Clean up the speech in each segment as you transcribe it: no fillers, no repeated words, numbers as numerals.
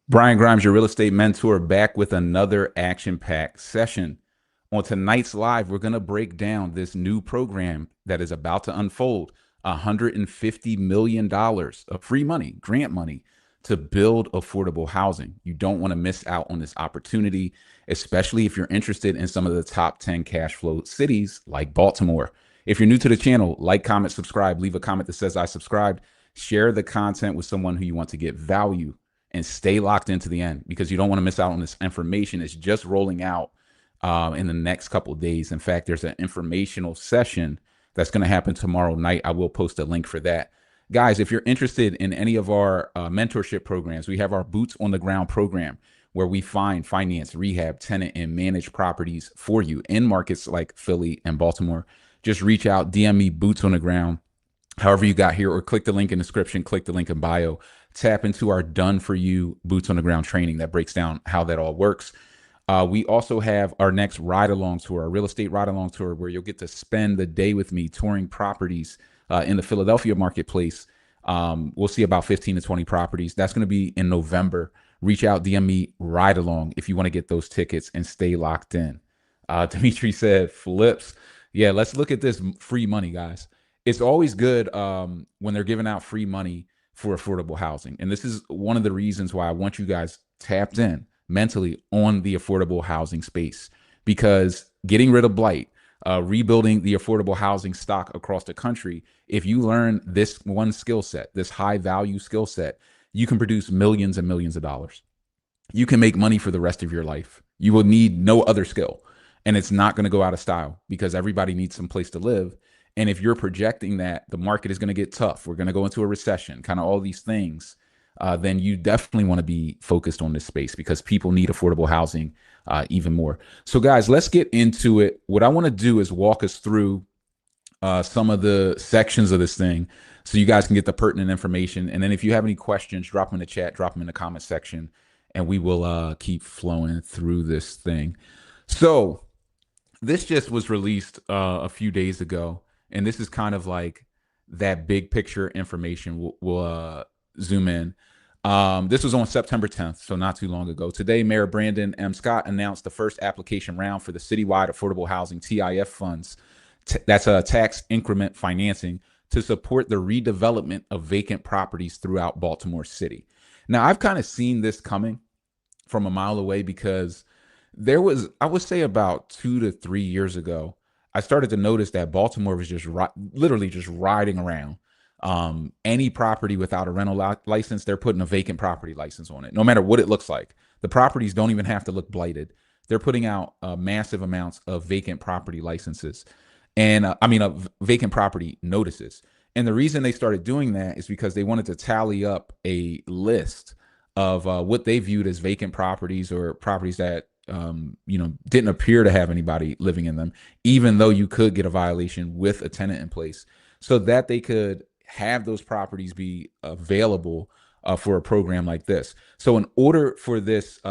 Brian Grimes, your real estate mentor, back with another action-packed session. On tonight's live, we're going to break down this new program that is about to unfold, $150 million of free money, grant money, to build affordable housing. You don't want to miss out on this opportunity, especially if you're interested in some of the top 10 cash flow cities like Baltimore. If you're new to the channel, like, comment, subscribe, leave a comment that says I subscribed, share the content with someone who you want to get value, and stay locked into the end because you don't want to miss out on this information. It's just rolling out in the next couple of days. In fact, there's an informational session that's going to happen tomorrow night. I will post a link for that. Guys, if you're interested in any of our mentorship programs, we have our Boots on the Ground program where we find, finance, rehab, tenant, and manage properties for you in markets like Philly and Baltimore. Just reach out, DM me, Boots on the Ground, however you got here, or click the link in the description, click the link in bio, tap into our done for you Boots on the Ground training that breaks down how that all works. We also have our next ride along tour, our real estate ride along tour, where you'll get to spend the day with me touring properties in the Philadelphia marketplace. We'll see about 15 to 20 properties. That's going to be in November. Reach out, DM me, ride along if you want to get those tickets and stay locked in. Dimitri said, flips. Yeah, let's look at this free money, guys. It's always good when they're giving out free money for affordable housing. And this is one of the reasons why I want you guys tapped in mentally on the affordable housing space, because getting rid of blight, rebuilding the affordable housing stock across the country, if you learn this one skill set, this high value skill set, you can produce millions and millions of dollars. You can make money for the rest of your life. You will need no other skill. And it's not going to go out of style because everybody needs some place to live. And if you're projecting that the market is going to get tough, we're going to go into a recession, kind of all these things, then you definitely want to be focused on this space because people need affordable housing even more. So guys, let's get into it. What I want to do is walk us through some of the sections of this thing so you guys can get the pertinent information. And then if you have any questions, drop them in the chat, drop them in the comment section, and we will keep flowing through this thing. So this just was released a few days ago. And this is kind of like that big picture information. We'll zoom in. This was on September 10th, so not too long ago. Today, Mayor Brandon M. Scott announced the first application round for the citywide Affordable Housing TIF funds. That's a tax increment financing to support the redevelopment of vacant properties throughout Baltimore City. Now, I've kind of seen this coming from a mile away because there was, I would say about 2 to 3 years ago, I started to notice that Baltimore was just literally just riding around. Any property without a rental license, they're putting a vacant property license on it, no matter what it looks like. The properties don't even have to look blighted. They're putting out massive amounts of vacant property licenses and vacant property notices. And the reason they started doing that is because they wanted to tally up a list of what they viewed as vacant properties or properties that didn't appear to have anybody living in them, even though you could get a violation with a tenant in place, so that they could have those properties be available for a program like this. So in order for this,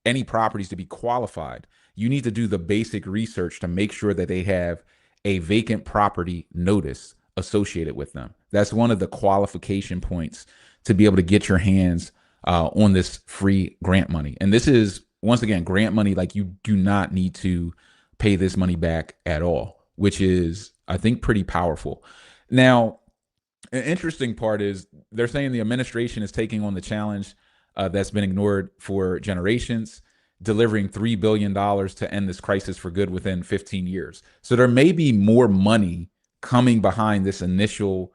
any properties to be qualified, you need to do the basic research to make sure that they have a vacant property notice associated with them. That's one of the qualification points to be able to get your hands on this free grant money. And this is, once again, grant money, like you do not need to pay this money back at all, which is, I think, pretty powerful. Now, an interesting part is they're saying the administration is taking on the challenge that's been ignored for generations, delivering $3 billion to end this crisis for good within 15 years. So there may be more money coming behind this initial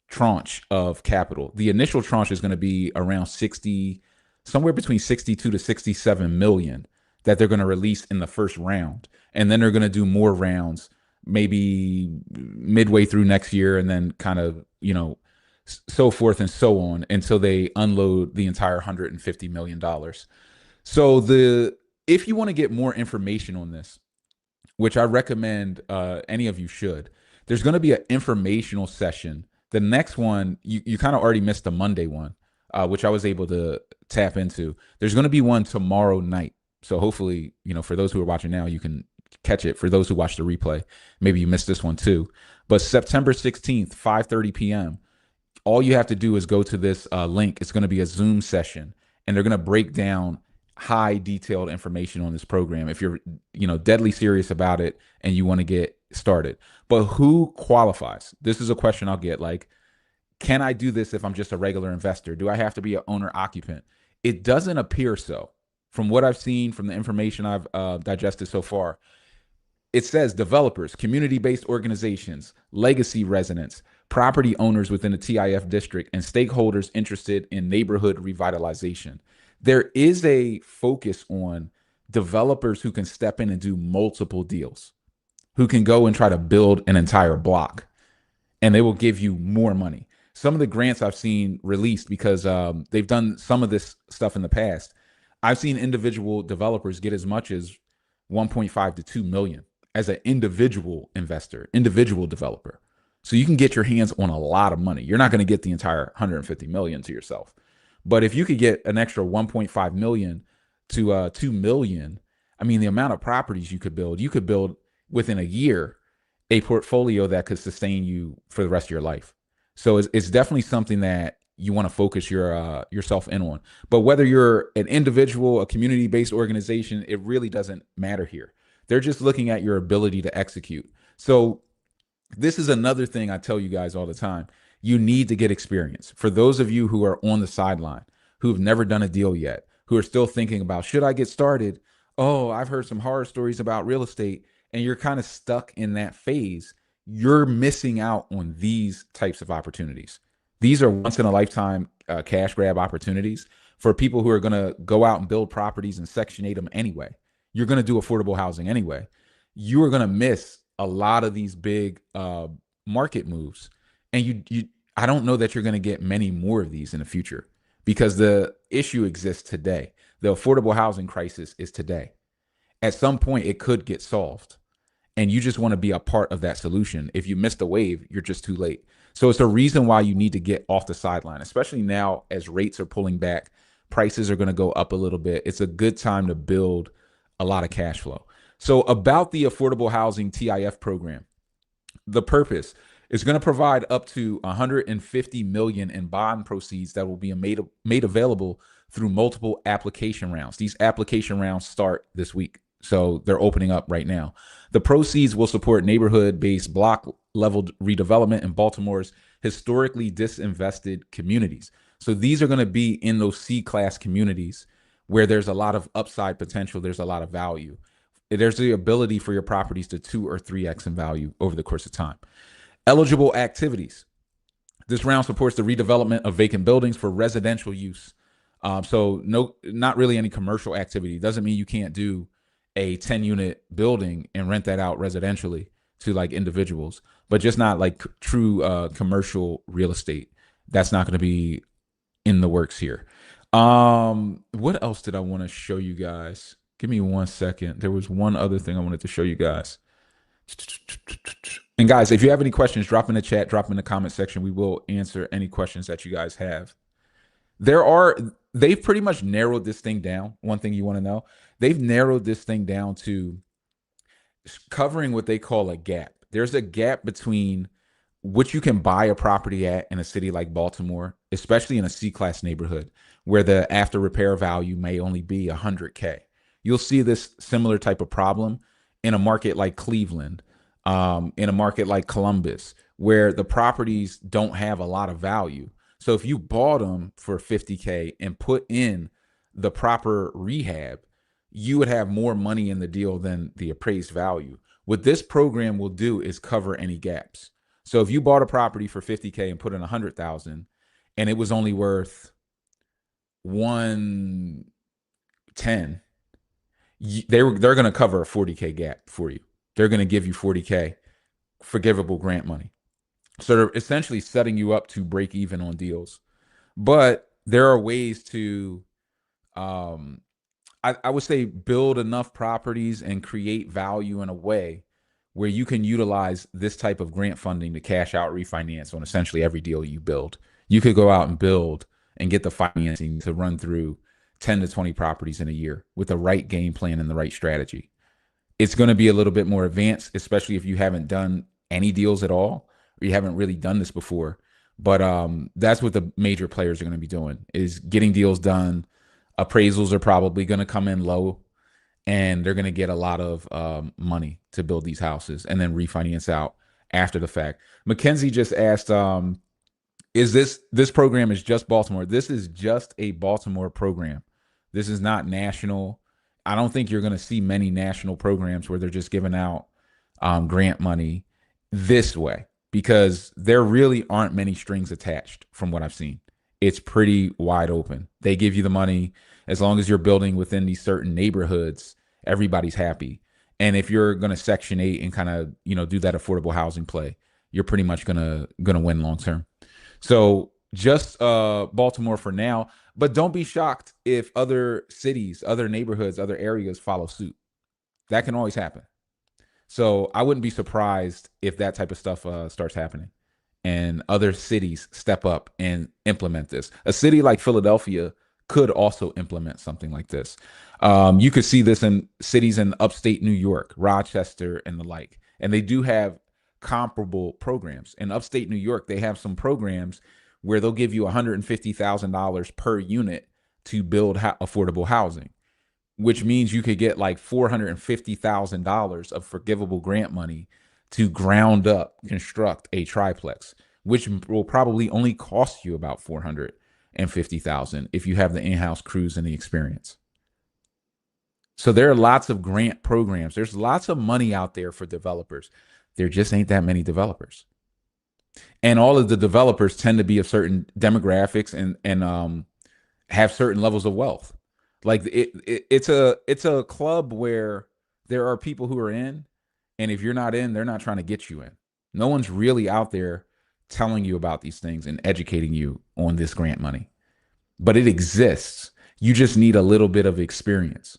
tranche of capital. The initial tranche is going to be around somewhere between 62 to 67 million that they're going to release in the first round. And then they're going to do more rounds, maybe midway through next year, and then kind of, so forth and so on until they unload the entire $150 million. So if you want to get more information on this, which I recommend any of you should, there's going to be an informational session. The next one, you kind of already missed the Monday one, which I was able to tap into. There's going to be one tomorrow night. So hopefully, for those who are watching now, you can catch it. For those who watch the replay, maybe you missed this one too. But September 16th, 5:30 p.m., all you have to do is go to this link. It's going to be a Zoom session. and they're going to break down high detailed information on this program if you're, deadly serious about it and you want to get started. But who qualifies? This is a question I'll get, like, can I do this if I'm just a regular investor? Do I have to be an owner occupant? It doesn't appear so. From what I've seen, from the information I've digested so far, it says developers, community based organizations, legacy residents, property owners within the TIF district, and stakeholders interested in neighborhood revitalization. There is a focus on developers who can step in and do multiple deals, who can go and try to build an entire block, and they will give you more money. Some of the grants I've seen released, because they've done some of this stuff in the past, I've seen individual developers get as much as 1.5 to 2 million as an individual investor, individual developer. So you can get your hands on a lot of money. You're not going to get the entire 150 million to yourself. But if you could get an extra 1.5 million to 2 million, I mean, the amount of properties you could build within a year a portfolio that could sustain you for the rest of your life. So it's definitely something that you want to focus yourself in on. But whether you're an individual, a community-based organization, it really doesn't matter here. They're just looking at your ability to execute. So this is another thing I tell you guys all the time. You need to get experience. For those of you who are on the sideline, who've never done a deal yet, who are still thinking about, should I get started? Oh, I've heard some horror stories about real estate, and you're kind of stuck in that phase. You're missing out on these types of opportunities. These are once in a lifetime cash grab opportunities for people who are going to go out and build properties and Section 8 them anyway. You're going to do affordable housing anyway. You are going to miss a lot of these big market moves. And I don't know that you're going to get many more of these in the future, because the issue exists today. The affordable housing crisis is today. At some point, it could get solved, and you just want to be a part of that solution. If you missed the wave, you're just too late. So it's a reason why you need to get off the sideline, especially now as rates are pulling back, prices are going to go up a little bit. It's a good time to build a lot of cash flow. So about the Affordable Housing TIF program, the purpose is going to provide up to 150 million in bond proceeds that will be made available through multiple application rounds. These application rounds start this week, so they're opening up right now. The proceeds will support neighborhood-based block-level redevelopment in Baltimore's historically disinvested communities. So these are going to be in those C-class communities where there's a lot of upside potential, there's a lot of value. There's the ability for your properties to 2 or 3x in value over the course of time. Eligible activities. This round supports the redevelopment of vacant buildings for residential use. So not really any commercial activity. Doesn't mean you can't do a 10-unit building and rent that out residentially to like individuals, but just not like true commercial real estate. That's not going to be in the works here. What else did I want to show you guys? Give me 1 second. There was one other thing I wanted to show you guys. And guys, if you have any questions, drop in the chat, drop in the comment section. We will answer any questions that you guys have. They've pretty much narrowed this thing down. One thing you want to know, they've narrowed this thing down to covering what they call a gap. There's a gap between what you can buy a property at in a city like Baltimore, especially in a C-class neighborhood, where the after repair value may only be $100K. You'll see this similar type of problem in a market like Cleveland, in a market like Columbus, where the properties don't have a lot of value. So if you bought them for $50K and put in the proper rehab, you would have more money in the deal than the appraised value. What this program will do is cover any gaps. So if you bought a property for $50K and put in $100,000 and it was only worth $110, they're going to cover a $40K gap for you. They're going to give you $40K forgivable grant money. So they're essentially setting you up to break even on deals. But there are ways to, I would say, build enough properties and create value in a way where you can utilize this type of grant funding to cash out refinance on essentially every deal you build. You could go out and build and get the financing to run through 10 to 20 properties in a year with the right game plan and the right strategy. It's going to be a little bit more advanced, especially if you haven't done any deals at all, or you haven't really done this before. But that's what the major players are going to be doing, is getting deals done, Appraisals are probably going to come in low, and they're going to get a lot of money to build these houses and then refinance out after the fact. Mackenzie just asked, is this program is just Baltimore? This is just a Baltimore program. This is not national. I don't think you're going to see many national programs where they're just giving out grant money this way, because there really aren't many strings attached from what I've seen. It's pretty wide open. They give you the money as long as you're building within these certain neighborhoods. Everybody's happy. And if you're going to Section 8 and kind of, do that affordable housing play, you're pretty much gonna win long term. So just Baltimore for now, but don't be shocked if other cities, other neighborhoods, other areas follow suit. That can always happen. So I wouldn't be surprised if that type of stuff starts happening and other cities step up and implement this. A city like Philadelphia could also implement something like this. You could see this in cities in upstate New York, Rochester, and the like. And they do have comparable programs. In upstate New York, they have some programs where they'll give you $150,000 per unit to build affordable housing, which means you could get like $450,000 of forgivable grant money to ground up construct a triplex, which will probably only cost you about $450,000 if you have the in-house crews and the experience. So there are lots of grant programs. There's lots of money out there for developers. There just ain't that many developers. And all of the developers tend to be of certain demographics and have certain levels of wealth. Like it's a club where there are people who are in, and if you're not in, they're not trying to get you in. No one's really out there telling you about these things and educating you on this grant money. But it exists. You just need a little bit of experience.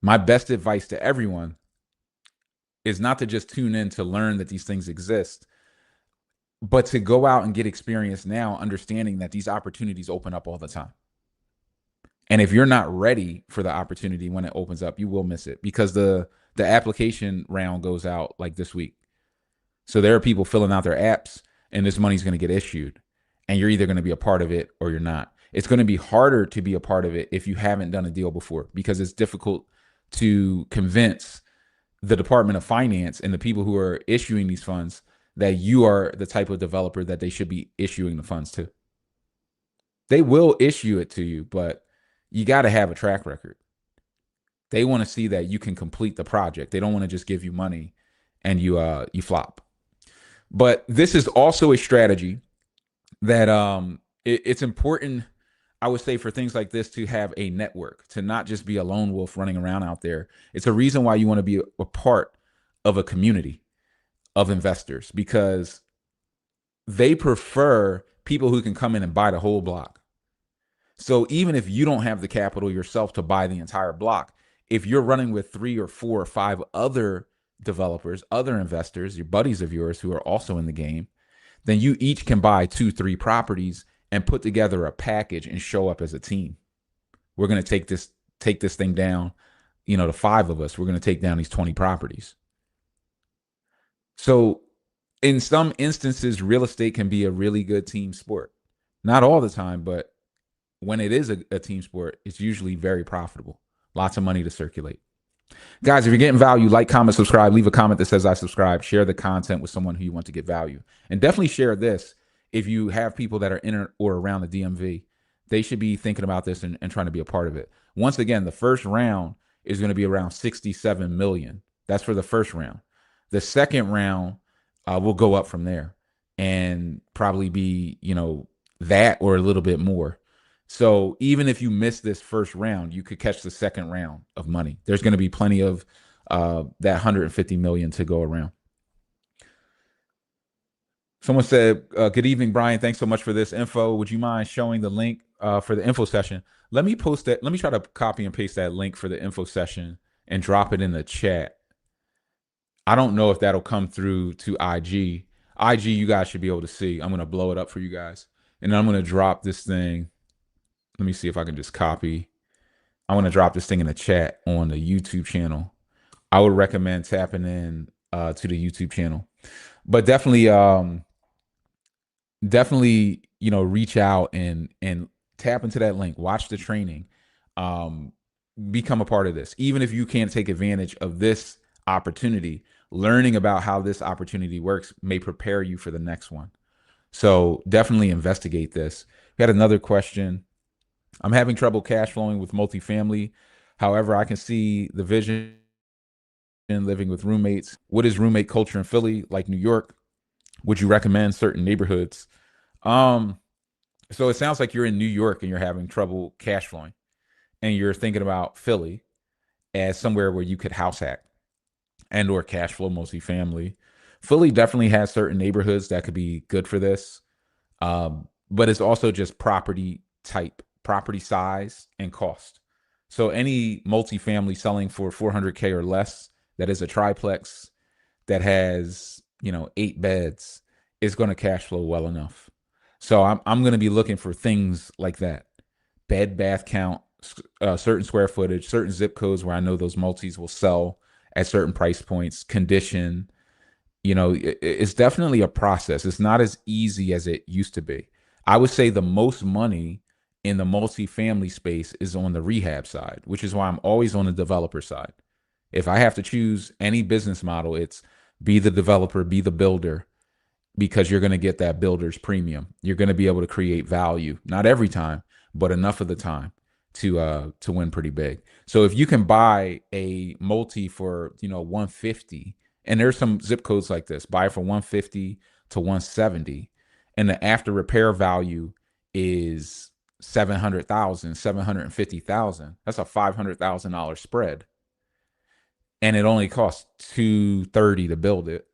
My best advice to everyone is not to just tune in to learn that these things exist, but to go out and get experience now, understanding that these opportunities open up all the time. And if you're not ready for the opportunity when it opens up, you will miss it, because the application round goes out like this week. So there are people filling out their apps, and this money's going to get issued, and you're either going to be a part of it or you're not. It's going to be harder to be a part of it if you haven't done a deal before, because it's difficult to convince the Department of Finance and the people who are issuing these funds that you are the type of developer that they should be issuing the funds to. They will issue it to you, but you got to have a track record. They want to see that you can complete the project. They don't want to just give you money and you flop. But this is also a strategy that it's important, I would say, for things like this to have a network, to not just be a lone wolf running around out there. It's a reason why you want to be a part of a community of investors, because they prefer people who can come in and buy the whole block. So even if you don't have the capital yourself to buy the entire block, if you're running with 3 or 4 or 5 other developers, other investors, your buddies of yours who are also in the game, then you each can buy 2, 3 properties and put together a package and show up as a team. We're going to take this thing down, the 5 of us, we're going to take down these 20 properties. So in some instances, real estate can be a really good team sport. Not all the time, but when it is a team sport, it's usually very profitable. Lots of money to circulate. Guys, if you're getting value, like, comment, subscribe, leave a comment that says I subscribe, share the content with someone who you want to get value. And definitely share this if you have people that are in or around the DMV. They should be thinking about this and trying to be a part of it. Once again, the first round is going to be around 67 million. That's for the first round. The second round will go up from there and probably be, that or a little bit more. So even if you miss this first round, you could catch the second round of money. There's going to be plenty of that 150 million to go around. Someone said, good evening, Brian. Thanks so much for this info. Would you mind showing the link for the info session? Let me post that. Let me try to copy and paste that link for the info session and drop it in the chat. I don't know if that'll come through to IG. IG, you guys should be able to see. I'm going to blow it up for you guys. And then I'm going to drop this thing. Let me see if I can just copy. I want to drop this thing in the chat on the YouTube channel. I would recommend tapping in to the YouTube channel, but definitely, reach out and tap into that link. Watch the training. um, become a part of this. Even if you can't take advantage of this opportunity, learning about how this opportunity works may prepare you for the next one. So definitely investigate this. We had another question. I'm having trouble cash flowing with multifamily. However, I can see the vision living with roommates. What is roommate culture in Philly, like New York? Would you recommend certain neighborhoods? Um, so it sounds like you're in New York and you're having trouble cash flowing, and you're thinking about Philly as somewhere where you could house hack and or cash flow multifamily. Philly definitely has certain neighborhoods that could be good for this. But it's also just property type, property size, and cost. So any multifamily selling for 400K or less that is a triplex that has, 8 beds is going to cash flow well enough. So I'm going to be looking for things like that: bed bath count, certain square footage, certain zip codes where I know those multis will sell at certain price points, condition. It's definitely a process. It's not as easy as it used to be. I would say the most money in the multifamily space is on the rehab side, which is why I'm always on the developer side. If I have to choose any business model, it's be the developer, be the builder, because you're going to get that builder's premium. You're going to be able to create value, not every time, but enough of the time to win pretty big. So if you can buy a multi for 150, and there's some zip codes like this, buy for 150 to 170, and the after repair value is 700,000, 750,000. That's a $500,000 spread, and it only costs 230 to build it.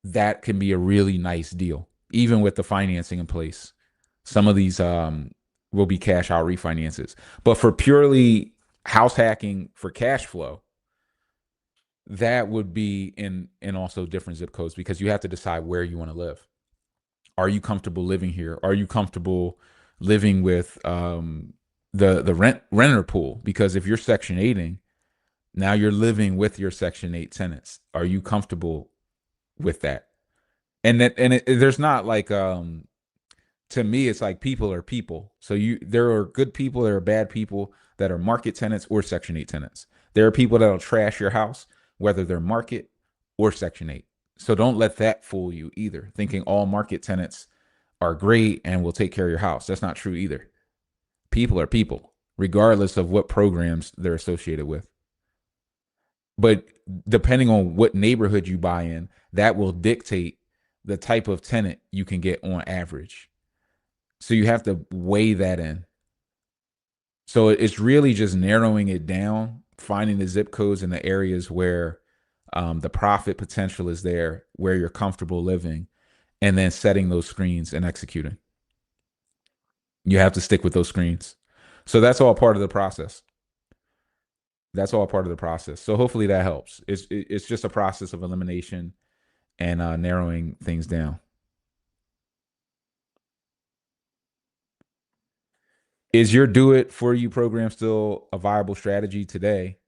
That can be a really nice deal, even with the financing in place. Some of these will be cash out refinances. But for purely house hacking for cash flow, that would be in also different zip codes, because you have to decide where you want to live. Are you comfortable living here? Are you comfortable living with the renter pool? Because if you're Section 8ing, now you're living with your Section 8 tenants. Are you comfortable with that? There's not like to me, it's like people are people. So there are good people, there are bad people that are market tenants or Section 8 tenants. There are people that'll trash your house, whether they're market or Section 8. So don't let that fool you either, thinking all market tenants are great and will take care of your house. That's not true either. People are people, regardless of what programs they're associated with. But depending on what neighborhood you buy in, that will dictate the type of tenant you can get on average. So you have to weigh that in. So it's really just narrowing it down, finding the zip codes in the areas where the profit potential is there, where you're comfortable living, and then setting those screens and executing. You have to stick with those screens. So that's all part of the process. That's all part of the process. So hopefully that helps. It's just a process of elimination and narrowing things down. Is your do it for you program still a viable strategy today?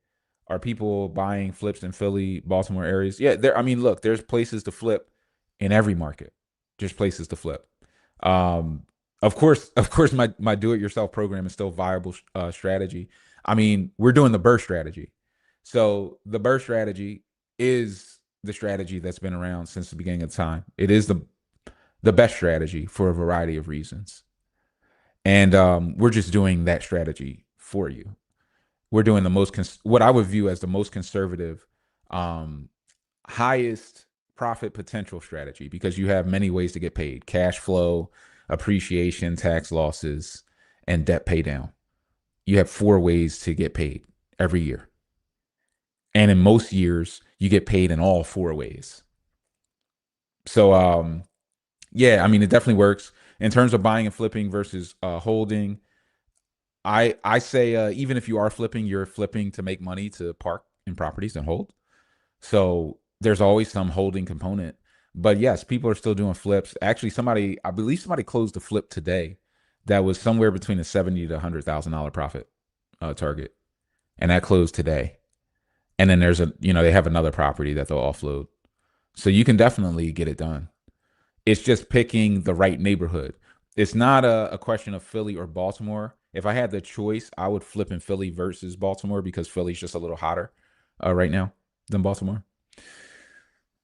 Are people buying flips in Philly, Baltimore areas? Yeah, there. I mean, look, there's places to flip in every market. There's places to flip. Um, of course, my do it yourself program is still viable strategy. I mean, we're doing the burst strategy. So the burst strategy is the strategy that's been around since the beginning of time. It is the best strategy for a variety of reasons, and we're just doing that strategy for you. We're doing the what I would view as the most conservative, um, highest profit potential strategy, because you have many ways to get paid: cash flow, appreciation, tax losses, and debt pay down. You have 4 ways to get paid every year. And in most years, you get paid in all 4 ways. So, yeah, I mean, it definitely works in terms of buying and flipping versus holding. I say even if you are flipping, you're flipping to make money to park in properties and hold. So there's always some holding component. But yes, people are still doing flips. Actually, I believe somebody closed a flip today that was somewhere between a 70 to $100,000 profit target, and that closed today. And then they have another property that they'll offload. So you can definitely get it done. It's just picking the right neighborhood. It's not a question of Philly or Baltimore. If I had the choice, I would flip in Philly versus Baltimore because Philly's just a little hotter right now than Baltimore.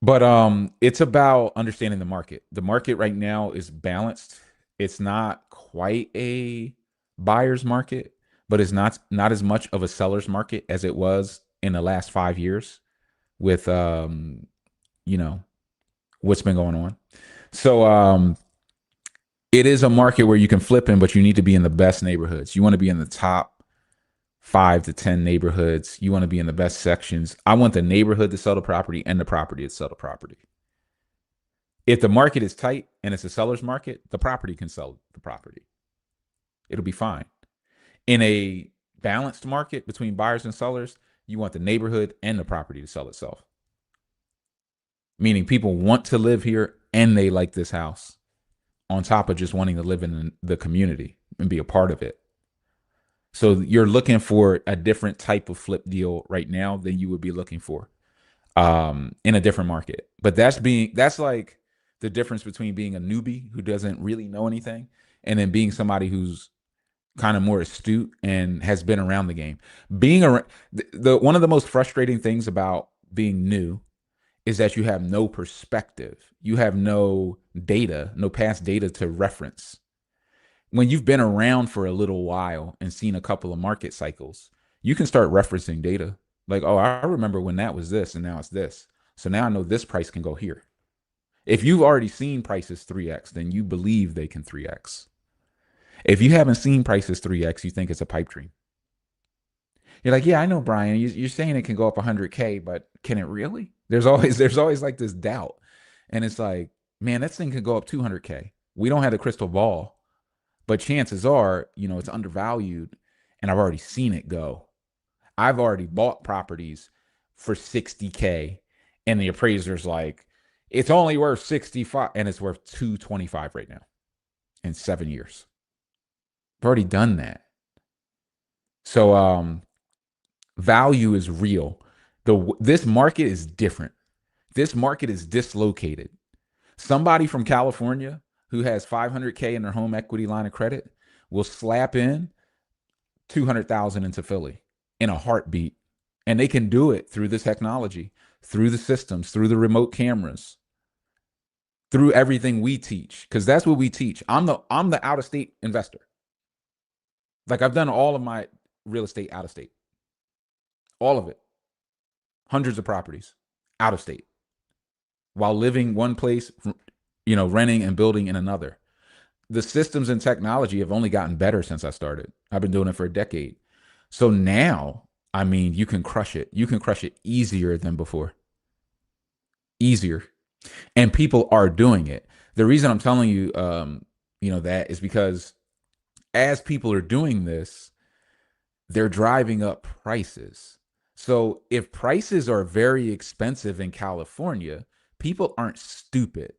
But it's about understanding the market. The market right now is balanced. It's not quite a buyer's market, but it's not as much of a seller's market as it was in the last 5 years with you know, what's been going on. So it is a market where you can flip in, but you need to be in the best neighborhoods. You want to be in the top 5 to 10 neighborhoods. You want to be in the best sections. I want the neighborhood to sell the property and the property to sell the property. If the market is tight and it's a seller's market, the property can sell the property. It'll be fine. In a balanced market between buyers and sellers, you want the neighborhood and the property to sell itself. Meaning people want to live here and they like this house on top of just wanting to live in the community and be a part of it. So you're looking for a different type of flip deal right now than you would be looking for in a different market. But that's like the difference between being a newbie who doesn't really know anything and then being somebody who's kind of more astute and has been around the game. Being around the one of the most frustrating things about being new is that you have no perspective. You have no data, no past data to reference. When you've been around for a little while and seen a couple of market cycles, you can start referencing data. Like, oh, I remember when that was this and now it's this. So now I know this price can go here. If you've already seen prices 3x, then you believe they can 3x. If you haven't seen prices 3x, you think it's a pipe dream. You're like, yeah, I know, Brian. You're saying it can go up 100K, but can it really? There's always like this doubt, and it's like, man, that thing could go up 200K. We don't have the crystal ball, but chances are, it's undervalued, and I've already seen it go. I've already bought properties for 60K, and the appraiser's like, it's only worth 65, and it's worth 225 right now in 7 years. I've already done that. So value is real. This market is different. This market is dislocated. Somebody from California who has 500K in their home equity line of credit will slap in 200,000 into Philly in a heartbeat. And they can do it through the technology, through the systems, through the remote cameras, through everything we teach, because that's what we teach. I'm the out of state investor. Like I've done all of my real estate out of state, all of it, hundreds of properties out of state, while living one place, renting and building in another. The systems and technology have only gotten better since I started. I've been doing it for a decade. So now, I mean, you can crush it. You can crush it easier than before. Easier. And people are doing it. The reason I'm telling you, that is because as people are doing this, they're driving up prices. So if prices are very expensive in California, people aren't stupid.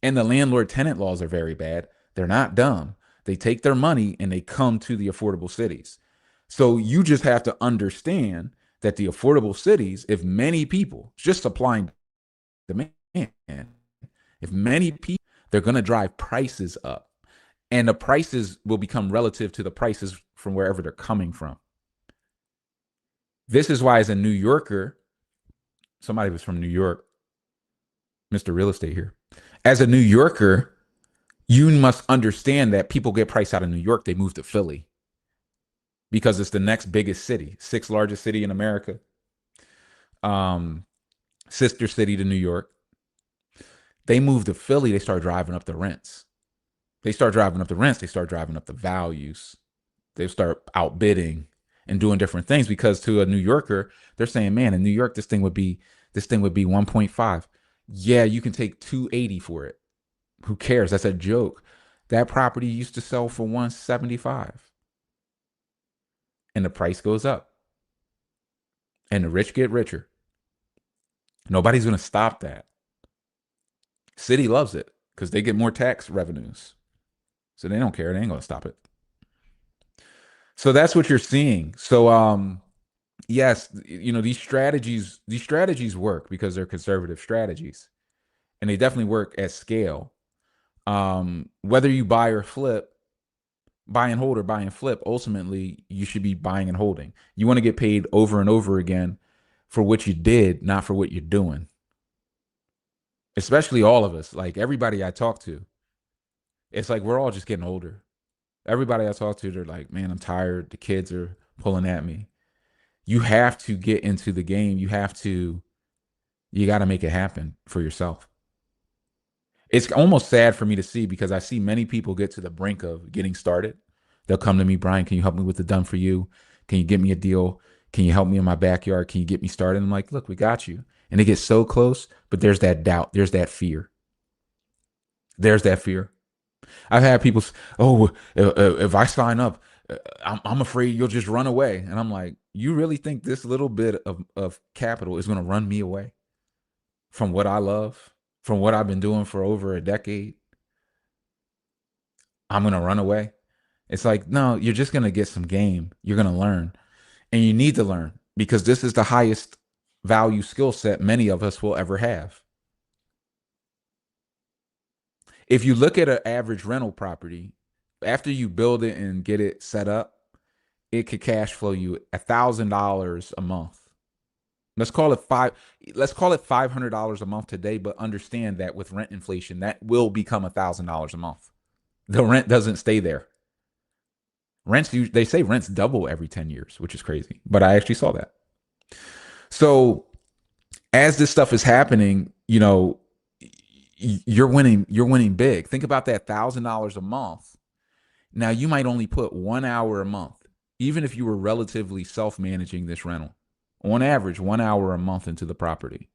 And the landlord tenant laws are very bad. They're not dumb. They take their money and they come to the affordable cities. So you just have to understand that the affordable cities, if many people, just supply and demand, if many people, they're going to drive prices up. And the prices will become relative to the prices from wherever they're coming from. This is why, as a New Yorker, somebody was from New York, Mr. Real Estate here. As a New Yorker, you must understand that people get priced out of New York, they move to Philly because it's the next biggest city, sixth largest city in America, sister city to New York. They move to Philly, they start driving up the rents. They start driving up the values. They start outbidding and doing different things because to a New Yorker, they're saying, man, in New York, this thing would be 1.5. Yeah, you can take 280 for it. Who cares? That's a joke. That property used to sell for 175. And the price goes up. And the rich get richer. Nobody's going to stop that. City loves it because they get more tax revenues. So they don't care. They ain't going to stop it. So that's what you're seeing. So yes, these strategies work because they're conservative strategies. And they definitely work at scale. Whether you buy or flip, Buy and hold or buy and flip, ultimately you should be buying and holding. You want to get paid over and over again for what you did, not for what you're doing. Especially all of us, like everybody I talk to, it's like we're all just getting older. Everybody I talk to, they're like, man, I'm tired. The kids are pulling at me. You have to get into the game. You got to make it happen for yourself. It's almost sad for me to see because I see many people get to the brink of getting started. They'll come to me, Brian, can you help me with the done for you? Can you get me a deal? Can you help me in my backyard? Can you get me started? I'm like, look, we got you. And they get so close, but there's that doubt. There's that fear. There's that fear. I've had people, oh, if I sign up, I'm afraid you'll just run away. And I'm like, you really think this little bit of capital is going to run me away from what I love, from what I've been doing for over a decade? I'm going to run away. It's like, no, you're just going to get some game. You're going to learn. And you need to learn because this is the highest value skill set many of us will ever have. If you look at an average rental property, after you build it and get it set up, it could cash flow you $1,000 a month. Let's call it five. Let's call it $500 a month today, but understand that with rent inflation, that will become $1,000 a month. The rent doesn't stay there. Rents, they say rents double every 10 years, which is crazy. But I actually saw that. So as this stuff is happening, you're winning big. Think about that $1,000 a month. Now you might only put 1 hour a month, even if you were relatively self-managing this rental. On average, 1 hour a month into the property.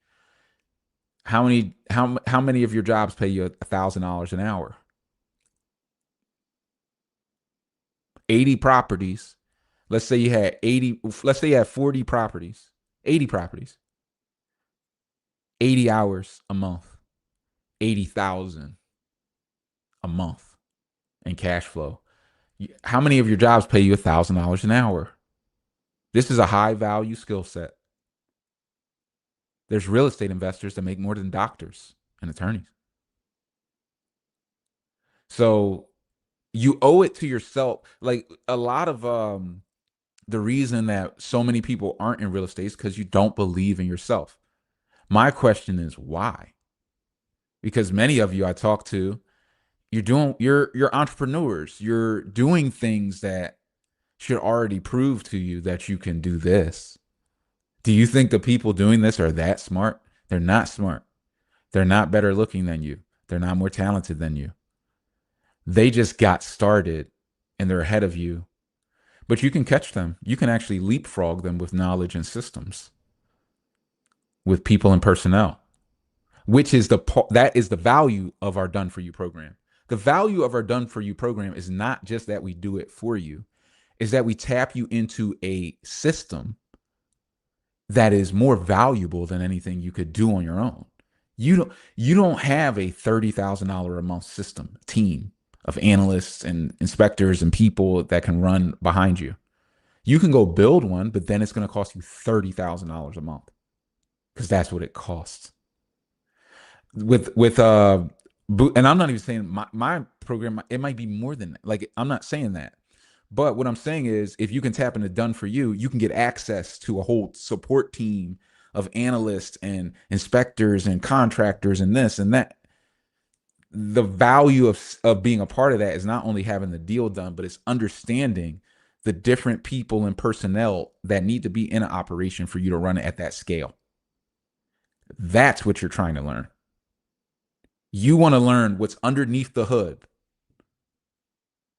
How many of your jobs pay you $1,000 an hour? 80 properties. Let's say you had 80, let's say you had 40 properties, 80 properties, 80 hours a month, 80,000 a month in cash flow. How many of your jobs pay you $1,000 an hour? This is a high value skill set. There's real estate investors that make more than doctors and attorneys. So you owe it to yourself. Like a lot of the reason that so many people aren't in real estate is because you don't believe in yourself. My question is why? Because many of you I talk to, you're entrepreneurs. You're doing things that should already prove to you that you can do this. Do you think the people doing this are that smart? They're not smart. They're not better looking than you. They're not more talented than you. They just got started and they're ahead of you. But you can catch them. You can actually leapfrog them with knowledge and systems, with people and personnel, which is that is the value of our done for you program. The value of our done for you program is not just that we do it for you, is that we tap you into a system that is more valuable than anything you could do on your own. You don't have a $30,000 a month system team of analysts and inspectors and people that can run behind you. You can go build one, but then it's going to cost you $30,000 a month because that's what it costs. With and I'm not even saying my program, it might be more than that. Like I'm not saying that. But what I'm saying is if you can tap into done for you, you can get access to a whole support team of analysts and inspectors and contractors and this and that. The value of being a part of that is not only having the deal done, but it's understanding the different people and personnel that need to be in an operation for you to run it at that scale. That's what you're trying to learn. You want to learn what's underneath the hood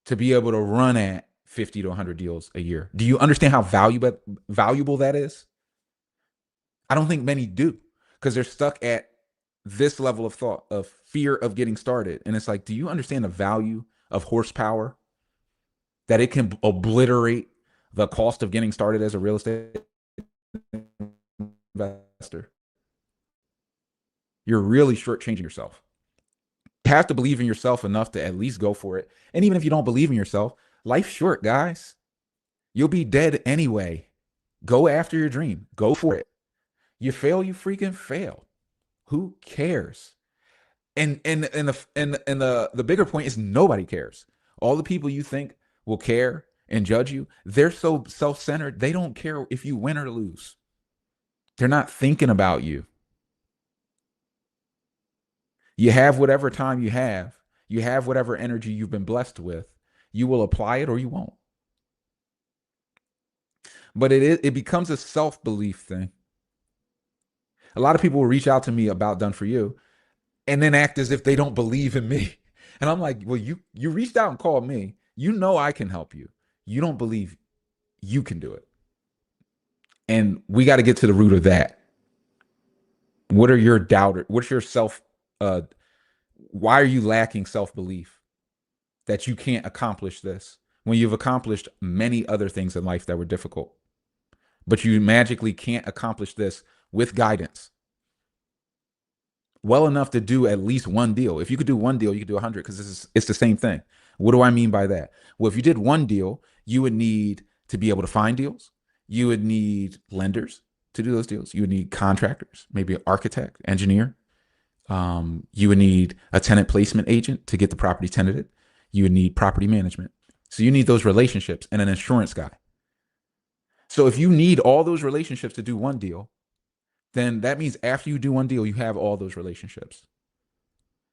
to be able to run at 50 to 100 deals a year. Do you understand how valuable that is? I don't think many do because they're stuck at this level of thought of fear of getting started. And it's like, do you understand the value of horsepower? That it can obliterate the cost of getting started as a real estate investor. You're really shortchanging yourself. You have to believe in yourself enough to at least go for it. And even if you don't believe in yourself, life's short, guys. You'll be dead anyway. Go after your dream. Go for it. You fail, you freaking fail. Who cares? And the bigger point is nobody cares. All the people you think will care and judge you. They're so self-centered, they don't care if you win or lose. They're not thinking about you. You have whatever time you have whatever energy you've been blessed with. You will apply it or you won't. But it becomes a self-belief thing. A lot of people will reach out to me about Done For You and then act as if they don't believe in me. And I'm like, well, you reached out and called me. You know I can help you. You don't believe you can do it. And we got to get to the root of that. What are your doubters? What's your self why are you lacking self-belief that you can't accomplish this when you've accomplished many other things in life that were difficult? But you magically can't accomplish this with guidance well enough to do at least one deal. If you could do one deal, you could do 100 because it's the same thing. What do I mean by that? Well, if you did one deal, you would need to be able to find deals. You would need lenders to do those deals. You would need contractors, maybe an architect, engineer. You would need a tenant placement agent to get the property tenanted. You would need property management. So you need those relationships and an insurance guy. So if you need all those relationships to do one deal, then that means after you do one deal, you have all those relationships.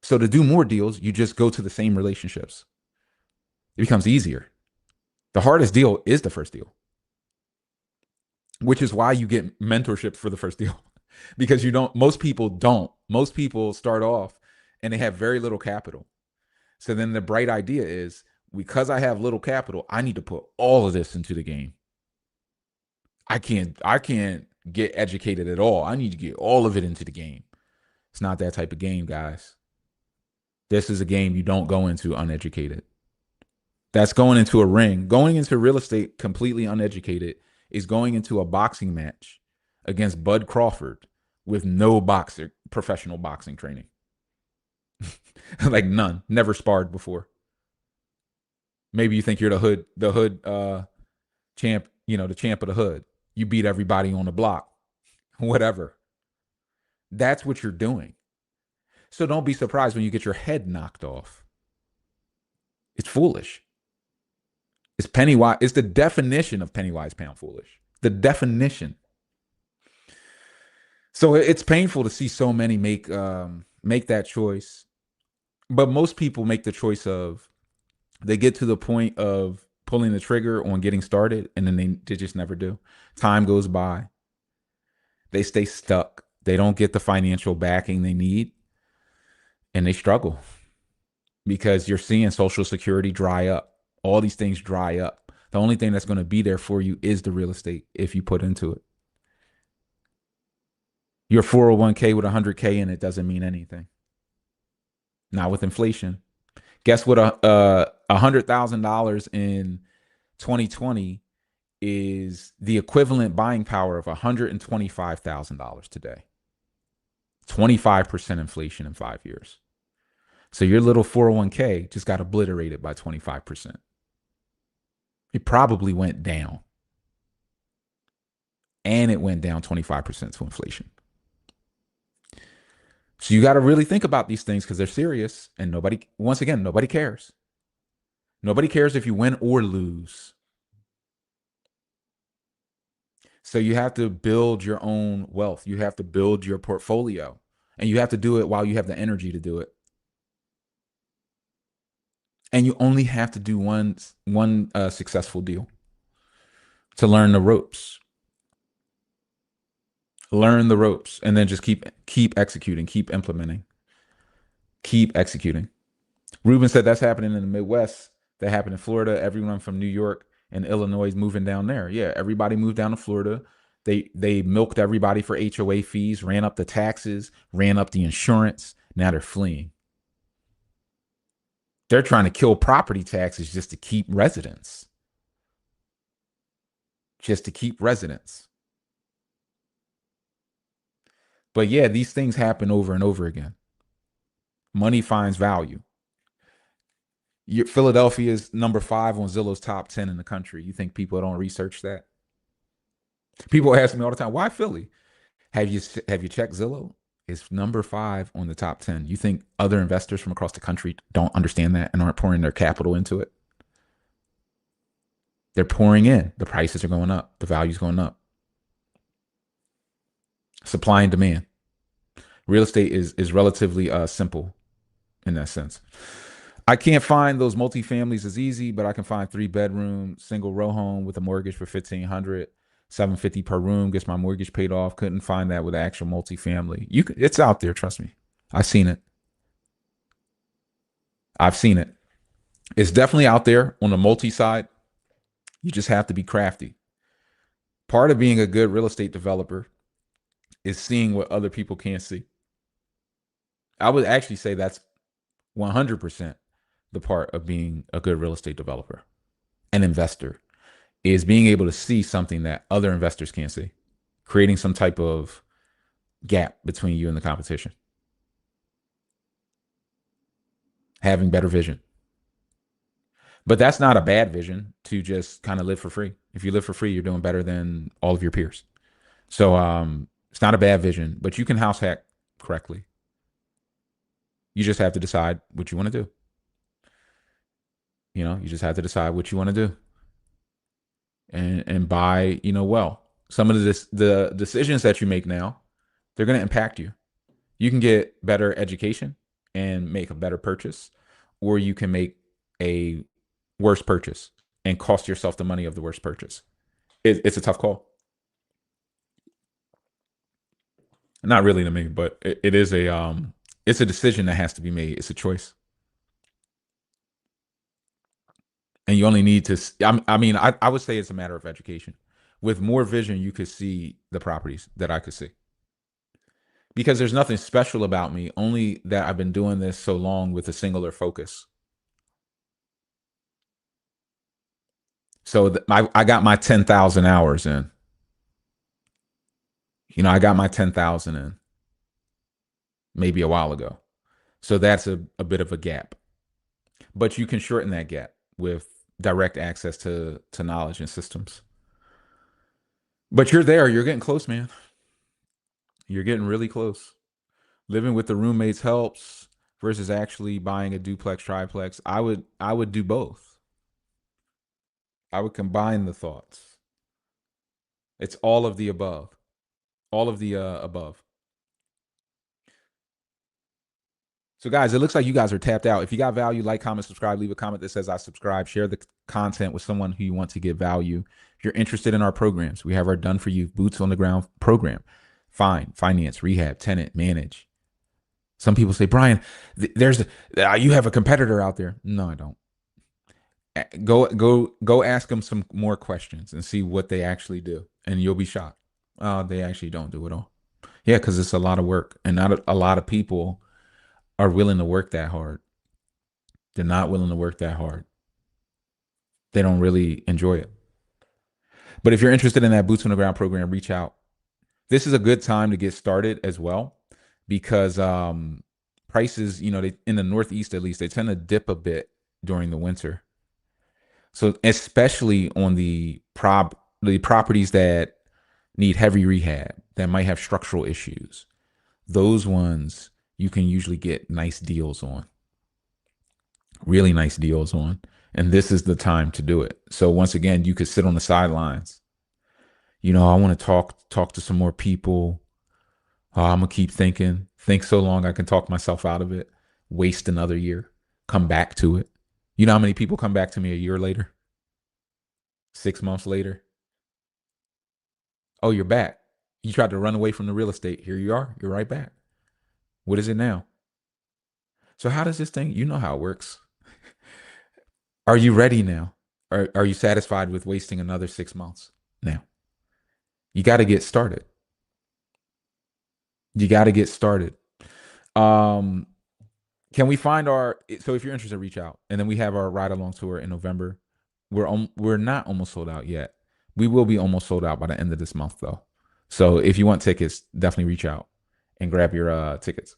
So to do more deals, you just go to the same relationships. It becomes easier. The hardest deal is the first deal, which is why you get mentorship for the first deal. Because most people don't. Most people start off and they have very little capital. So then the bright idea is, because I have little capital, I need to put all of this into the game. I can't get educated at all. I need to get all of it into the game. It's not that type of game, guys. This is a game you don't go into uneducated. That's going into a ring. Going into real estate completely uneducated is going into a boxing match against Bud Crawford with no professional boxing training. Like none. Never sparred before. Maybe you think you're the hood champ, the champ of the hood. You beat everybody on the block. Whatever. That's what you're doing. So don't be surprised when you get your head knocked off. It's foolish. It's penny wise. It's the definition of penny wise, pound foolish. The definition. So it's painful to see so many make that choice, but most people make the choice of, they get to the point of pulling the trigger on getting started, and then they just never do. Time goes by. They stay stuck. They don't get the financial backing they need, and they struggle because you're seeing Social Security dry up. All these things dry up. The only thing that's going to be there for you is the real estate if you put into it. Your 401k with 100k in it doesn't mean anything. Not with inflation. Guess what? $100,000 in 2020 is the equivalent buying power of $125,000 today. 25% inflation in 5 years. So your little 401k just got obliterated by 25%. It probably went down. And it went down 25% to inflation. So you got to really think about these things because they're serious, and nobody cares. Nobody cares if you win or lose. So you have to build your own wealth. You have to build your portfolio, and you have to do it while you have the energy to do it. And you only have to do one successful deal to learn the ropes. Learn the ropes, and then just keep executing, keep implementing, keep executing. Ruben said that's happening in the Midwest. That happened in Florida. Everyone from New York and Illinois is moving down there. Yeah, everybody moved down to Florida. They milked everybody for HOA fees, ran up the taxes, ran up the insurance. Now they're fleeing. They're trying to kill property taxes just to keep residents. Just to keep residents. But yeah, these things happen over and over again. Money finds value. Philadelphia is number 5 on Zillow's top 10 in the country. You think people don't research that? People ask me all the time, why Philly? Have you checked Zillow? It's number 5 on the top 10. You think other investors from across the country don't understand that and aren't pouring their capital into it? They're pouring in. The prices are going up. The value's going up. Supply and demand. Real estate is relatively simple in that sense. I can't find those multifamilies as easy, but I can find 3 bedroom single row home with a mortgage for 1,500, 750 per room, gets my mortgage paid off. Couldn't find that with actual multifamily. It's out there. Trust me. I've seen it. I've seen it. It's definitely out there on the multi side. You just have to be crafty. Part of being a good real estate developer is seeing what other people can't see. I would actually say that's 100% the part of being a good real estate developer, an investor, is being able to see something that other investors can't see, creating some type of gap between you and the competition, having better vision. But that's not a bad vision to just kind of live for free. If you live for free, you're doing better than all of your peers. So it's not a bad vision, but you can house hack correctly. You just have to decide what you want to do. You just have to decide what you want to do and buy, well. Some of the decisions that you make now, they're going to impact you. You can get better education and make a better purchase, or you can make a worse purchase and cost yourself the money of the worst purchase. It's a tough call. Not really to me, but it is it's a decision that has to be made. It's a choice, and you only need to. I would say it's a matter of education. With more vision, you could see the properties that I could see because there's nothing special about me. Only that I've been doing this so long with a singular focus. So I got my 10,000 hours in. I got my 10,000 in maybe a while ago. So that's a bit of a gap. But you can shorten that gap with direct access to knowledge and systems. But you're there. You're getting close, man. You're getting really close. Living with the roommates helps versus actually buying a duplex, triplex. I would do both. I would combine the thoughts. It's all of the above. All of the above. So, guys, it looks like you guys are tapped out. If you got value, like, comment, subscribe, leave a comment that says I subscribe, share the content with someone who you want to get value. If you're interested in our programs, we have our done for you boots on the ground program. Finance, rehab, tenant, manage. Some people say, Brian, you have a competitor out there. No, I don't. Go ask them some more questions and see what they actually do, and you'll be shocked. They actually don't do it all. Yeah, because it's a lot of work, and not a lot of people are willing to work that hard. They're not willing to work that hard. They don't really enjoy it. But if you're interested in that boots on the ground program, reach out. This is a good time to get started as well because prices, they in the Northeast at least, they tend to dip a bit during the winter. So especially on the properties that need heavy rehab, that might have structural issues, those ones you can usually get nice deals on, really nice deals on. And this is the time to do it. So once again, you could sit on the sidelines. I want to talk to some more people. I'm gonna keep thinking, think so long I can talk myself out of it, waste another year, come back to it. You know how many people come back to me a year later, 6 months later? Oh, you're back. You tried to run away from the real estate. Here you are. You're right back. What is it now? So how does this thing? You know how it works. Are you ready now? Are you satisfied with wasting another 6 months? Now you got to get started. You got to get started. Um, can we find our? So if you're interested, reach out, and then we have our ride along tour in November. We're not almost sold out yet. We will be almost sold out by the end of this month, though. So if you want tickets, definitely reach out and grab your tickets.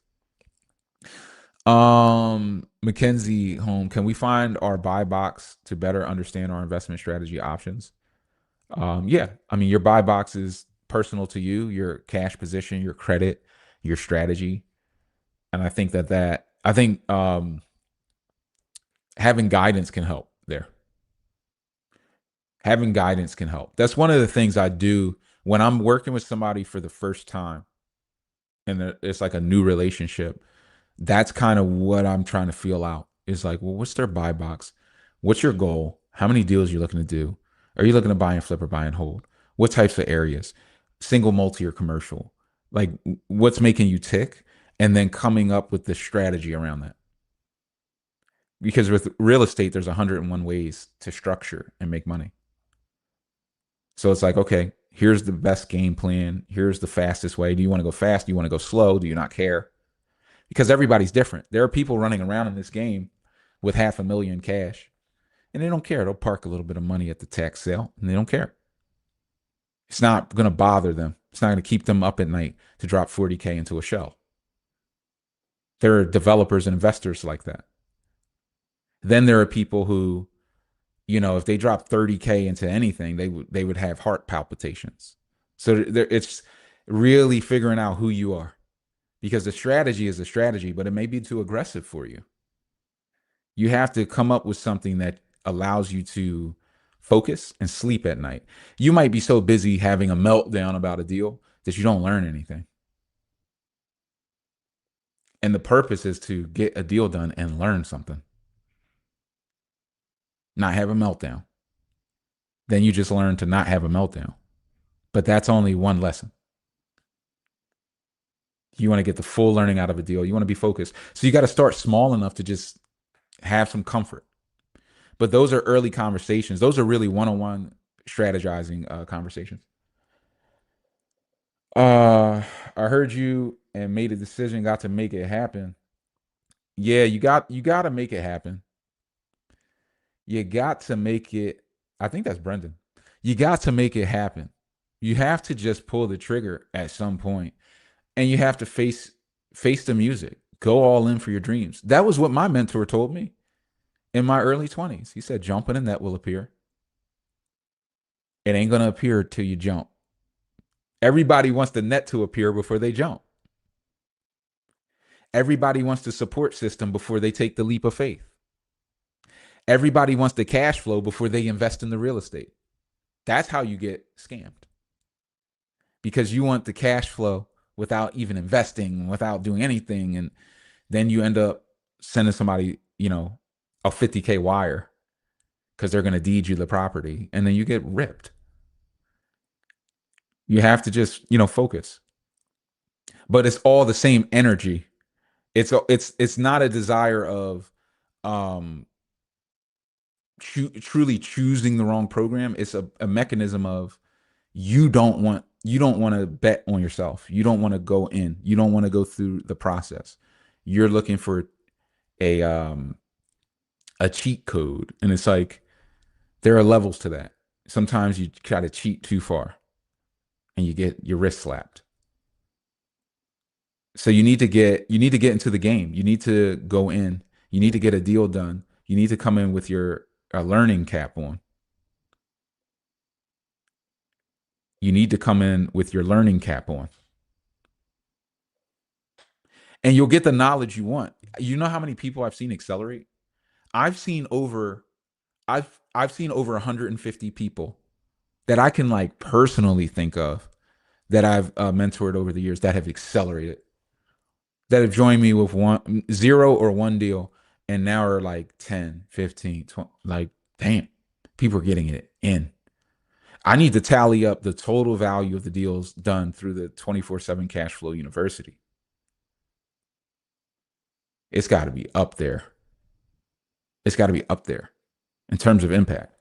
Mackenzie Home, can we find our buy box to better understand our investment strategy options? Yeah, I mean your buy box is personal to you, your cash position, your credit, your strategy, and I think having guidance can help there. Having guidance can help. That's one of the things I do when I'm working with somebody for the first time and it's like a new relationship. That's kind of what I'm trying to feel out. Is like, well, what's their buy box? What's your goal? How many deals are you looking to do? Are you looking to buy and flip or buy and hold? What types of areas? Single, multi, or commercial? Like, what's making you tick? And then coming up with the strategy around that. Because with real estate, there's 101 ways to structure and make money. So it's like, okay, here's the best game plan. Here's the fastest way. Do you want to go fast? Do you want to go slow? Do you not care? Because everybody's different. There are people running around in this game with 500,000 cash and they don't care. They'll park a little bit of money at the tax sale and they don't care. It's not going to bother them. It's not going to keep them up at night to drop 40K into a shell. There are developers and investors like that. Then there are people who, if they drop 30K into anything, they would have heart palpitations. So it's really figuring out who you are, because the strategy is a strategy, but it may be too aggressive for you. You have to come up with something that allows you to focus and sleep at night. You might be so busy having a meltdown about a deal that you don't learn anything. And the purpose is to get a deal done and learn something, not have a meltdown. Then you just learn to not have a meltdown. But that's only one lesson. You want to get the full learning out of a deal. You want to be focused. So you got to start small enough to just have some comfort. But those are early conversations. Those are really one-on-one strategizing conversations. I heard you and made a decision, got to make it happen. Yeah, you got to make it happen. You got to make it. I think that's Brendan. You got to make it happen. You have to just pull the trigger at some point, and you have to face the music. Go all in for your dreams. That was what my mentor told me in my early 20s. He said, "Jump in and net will appear. It ain't gonna appear till you jump." Everybody wants the net to appear before they jump. Everybody wants the support system before they take the leap of faith. Everybody wants the cash flow before they invest in the real estate. That's how you get scammed, because you want the cash flow without even investing, without doing anything. And then you end up sending somebody, a 50K wire because they're going to deed you the property. And then you get ripped. You have to just, focus. But it's all the same energy. It's not a desire of um truly choosing the wrong program. It's a mechanism of you don't want to bet on yourself. You don't want to go in. You don't want to go through the process. You're looking for a um a cheat code, and it's like there are levels to that. Sometimes you try to cheat too far and you get your wrist slapped. So you need to get into the game. You need to go in. You need to get a deal done. You need to come in with your learning cap on. You need to come in with your learning cap on. And you'll get the knowledge you want. You know how many people I've seen accelerate? I've seen over I've seen over 150 people that I can like personally think of that I've mentored over the years that have accelerated, that have joined me with one zero or one deal, and now are like 10, 15, 20, like damn, people are getting it in. I need to tally up the total value of the deals done through the 24/7 cash flow university. It's got to be up there. It's got to be up there in terms of impact.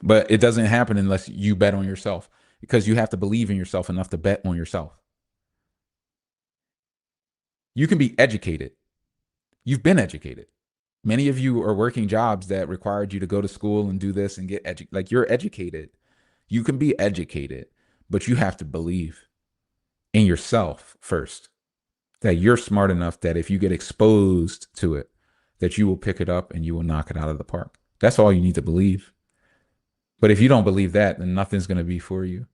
But it doesn't happen unless you bet on yourself, because you have to believe in yourself enough to bet on yourself. You can be educated. You've been educated. Many of you are working jobs that required you to go to school and do this and get educated. Like, you're educated. You can be educated, but you have to believe in yourself first, that you're smart enough that if you get exposed to it, that you will pick it up and you will knock it out of the park. That's all you need to believe. But if you don't believe that, then nothing's going to be for you.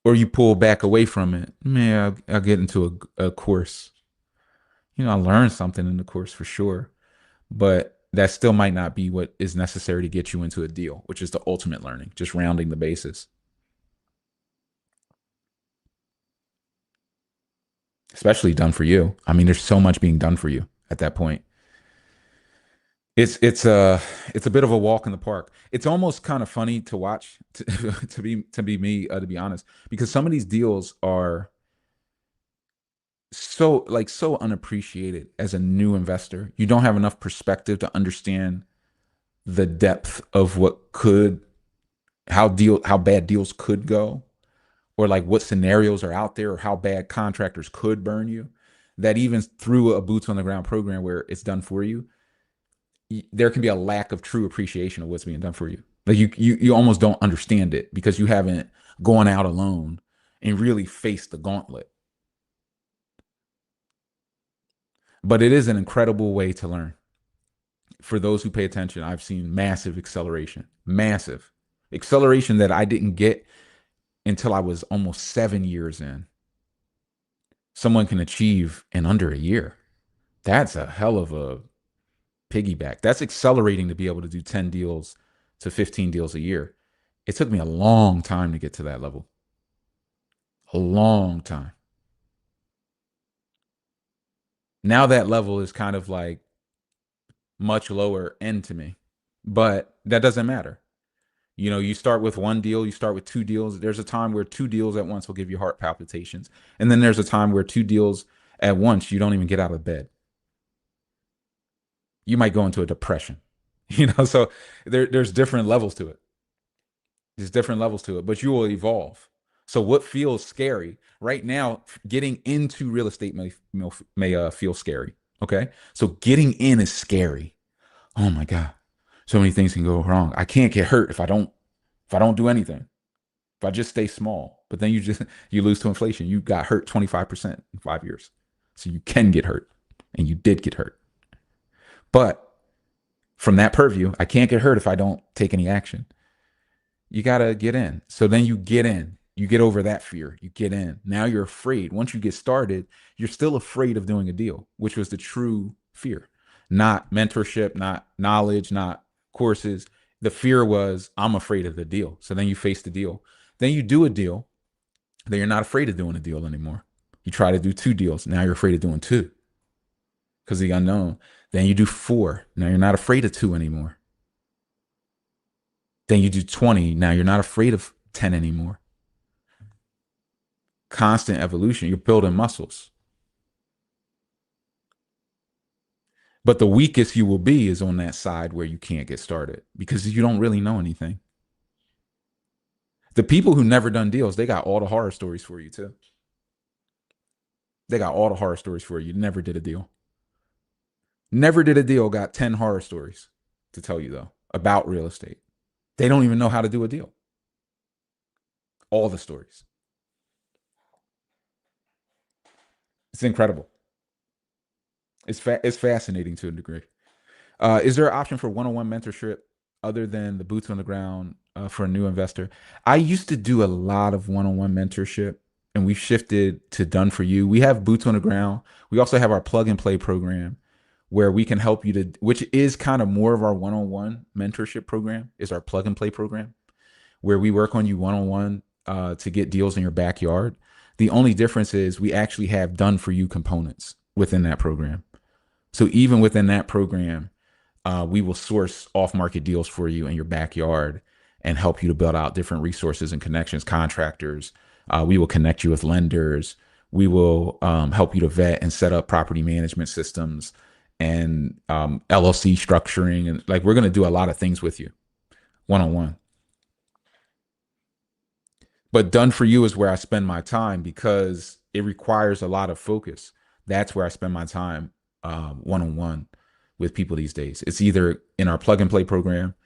Or you pull back away from it. Man, I'll get into a course. I learned something in the course for sure. But that still might not be what is necessary to get you into a deal, which is the ultimate learning, just rounding the bases, especially done for you. I mean, there's so much being done for you at that point. It's a bit of a walk in the park. It's almost kind of funny to watch to be honest, because some of these deals are so unappreciated as a new investor. You don't have enough perspective to understand the depth of what could how bad deals could go, or like what scenarios are out there, or how bad contractors could burn you. That even through a boots on the ground program where it's done for you, there can be a lack of true appreciation of what's being done for you. Like you almost don't understand it because you haven't gone out alone and really faced the gauntlet. But it is an incredible way to learn. For those who pay attention, I've seen massive acceleration that I didn't get until I was almost 7 years in. Someone can achieve in under a year. That's a hell of a piggyback. That's accelerating to be able to do 10 deals to 15 deals a year. It took me a long time to get to that level. A long time. Now that level is kind of like much lower end to me, but that doesn't matter. You know, you start with one deal, you start with two deals. There's a time where two deals at once will give you heart palpitations. And then there's a time where two deals at once, you don't even get out of bed. You might go into a depression. So there's different levels to it. There's different levels to it, but you will evolve. So what feels scary right now, getting into real estate may feel scary. Okay. So getting in is scary. Oh my God. So many things can go wrong. I can't get hurt if I don't do anything. If I just stay small. But then you lose to inflation. You got hurt 25% in 5 years. So you can get hurt. And you did get hurt. But from that purview, I can't get hurt if I don't take any action. You got to get in. So then you get in. You get over that fear. You get in. Now you're afraid. Once you get started, you're still afraid of doing a deal, which was the true fear. Not mentorship, not knowledge, not courses. The fear was, I'm afraid of the deal. So then you face the deal. Then you do a deal. Then you're not afraid of doing a deal anymore. You try to do two deals. Now you're afraid of doing two because of the unknown. Then you do four. Now you're not afraid of two anymore. Then you do 20. Now you're not afraid of 10 anymore. Constant evolution. You're building muscles. But the weakest you will be is on that side where you can't get started because you don't really know anything. The people who never done deals, they got all the horror stories for you too. They got all the horror stories for you. Never did a deal. Never did a deal, got 10 horror stories to tell you though about real estate. They don't even know how to do a deal. All the stories. It's incredible. It's fascinating to a degree. Is there an option for one-on-one mentorship other than the boots on the ground for a new investor? I used to do a lot of one-on-one mentorship, and we've shifted to done for you. We have boots on the ground. We also have our plug and play program where we can help you to, which is kind of more of our one-on-one mentorship program, is our plug and play program where we work on you one-on-one to get deals in your backyard. The only difference is we actually have done for you components within that program. So even within that program, we will source off-market deals for you in your backyard and help you to build out different resources and connections, contractors. We will connect you with lenders. We will help you to vet and set up property management systems and LLC structuring. And like, we're going to do a lot of things with you one-on-one. But done for you is where I spend my time because it requires a lot of focus. That's where I spend my time one-on-one with people these days. It's either in our plug and play program,